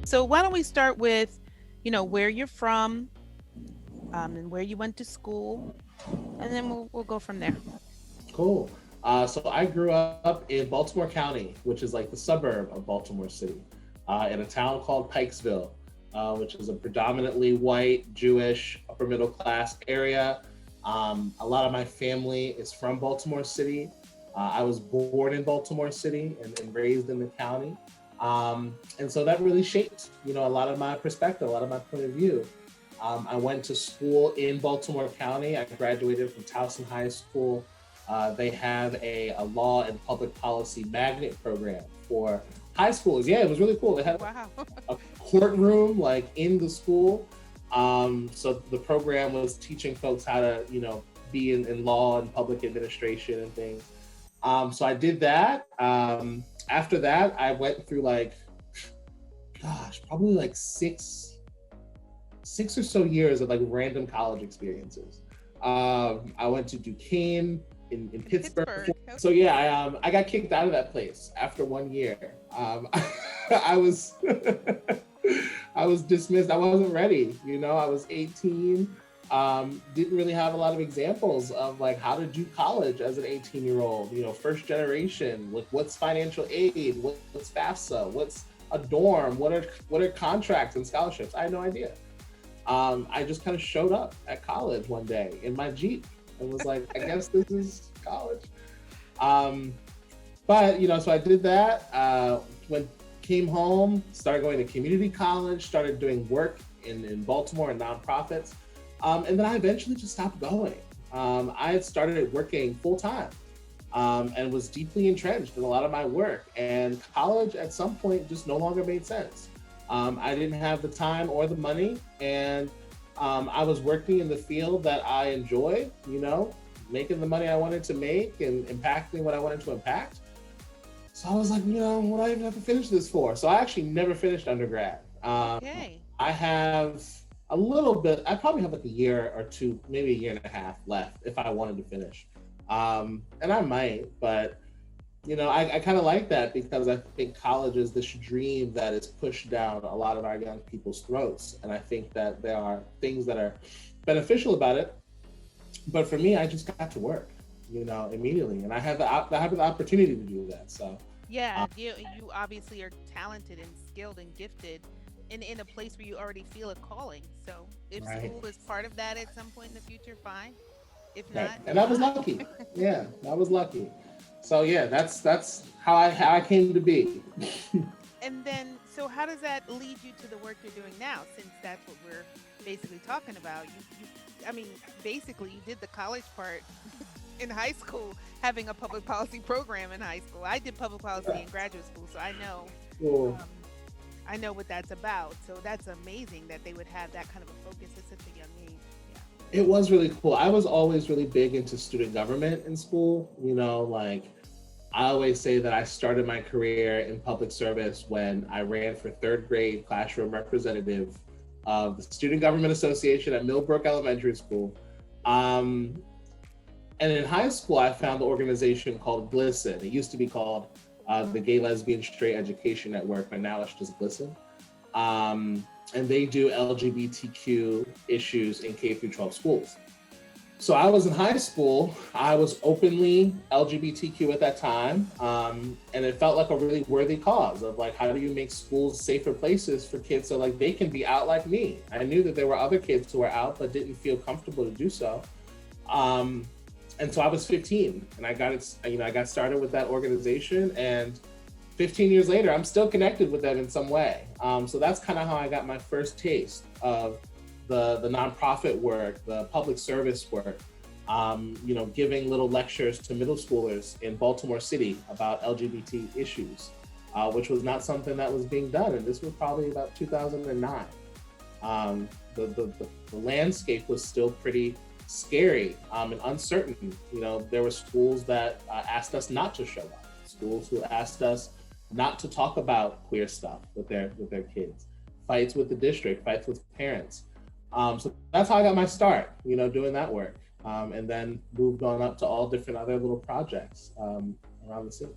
So why don't we start with, where you're from, and where you went to school, and then we'll go from there. Cool. So I grew up in Baltimore County, which is like the suburb of Baltimore City, in a town called Pikesville, which is a predominantly white, Jewish, upper middle class area. A lot of my family is from Baltimore City. I was born in Baltimore City and raised in the county. And so that really shaped, a lot of my perspective, a lot of my point of view. I went to school in Baltimore County. I graduated from Towson High School. They have a law and public policy magnet program for high schoolers. Yeah, it was really cool. They had Wow. a courtroom like in the school. So the program was teaching folks how to, be in law and public administration and things. So I did that. After that, I went through probably like six or so years of like random college experiences. I went to Duquesne in Pittsburgh. Pittsburgh. So yeah, I got kicked out of that place after 1 year. I was I was dismissed. I wasn't ready. I was 18. Didn't really have a lot of examples of like how to do college as an 18-year-old. First generation. Like what's financial aid? What's FAFSA? What's a dorm? What are contracts and scholarships? I had no idea. I just kind of showed up at college one day in my Jeep and was like, I guess this is college. But so I did that. Came home, started going to community college, started doing work in Baltimore and nonprofits. And then I eventually just stopped going. I had started working full time and was deeply entrenched in a lot of my work. And college at some point just no longer made sense. I didn't have the time or the money. And I was working in the field that I enjoyed, making the money I wanted to make and impacting what I wanted to impact. So I was like, what do I even have to finish this for? So I actually never finished undergrad. Okay. I have a little bit, I probably have like a year or two, maybe a year and a half left if I wanted to finish. And I might, but I kind of like that because I think college is this dream that is pushed down a lot of our young people's throats. And I think that there are things that are beneficial about it. But for me, I just got to work, immediately. And I have the opportunity to do that. So Yeah, you obviously are talented and skilled and gifted in a place where you already feel a calling. So if right. school is part of that at some point in the future, fine. If Right. not, And I was lucky. Yeah, I was lucky. So yeah, that's how I came to be. and then so how does that lead you to the work you're doing now? Since that's what we're basically talking about. I mean, basically you did the college part in high school, having a public policy program in high school. I did public policy in graduate school, so I know. Cool. I know what that's about. So that's amazing that they would have that kind of a focus at such a young age. It was really cool. I was always really big into student government in school. Like I always say that I started my career in public service when I ran for third grade classroom representative of the Student Government Association at Millbrook Elementary School. And in high school, I found the organization called GLSEN. It used to be called the Gay, Lesbian, Straight Education Network, but now it's just GLSEN. And they do LGBTQ issues in K through 12 schools. So I was in high school, I was openly LGBTQ at that time. And it felt like a really worthy cause of like, how do you make schools safer places for kids so like they can be out like me? I knew that there were other kids who were out, but didn't feel comfortable to do so. And so I was 15 and I got started with that organization, and 15 years later, I'm still connected with them in some way. So that's kind of how I got my first taste of the nonprofit work, the public service work, giving little lectures to middle schoolers in Baltimore City about LGBT issues, which was not something that was being done. And this was probably about 2009. The landscape was still pretty scary and uncertain. There were schools that asked us not to show up, schools who asked us not to talk about queer stuff with their kids, fights with the district, fights with parents. So that's how I got my start, doing that work, and then moved on up to all different other little projects around the city.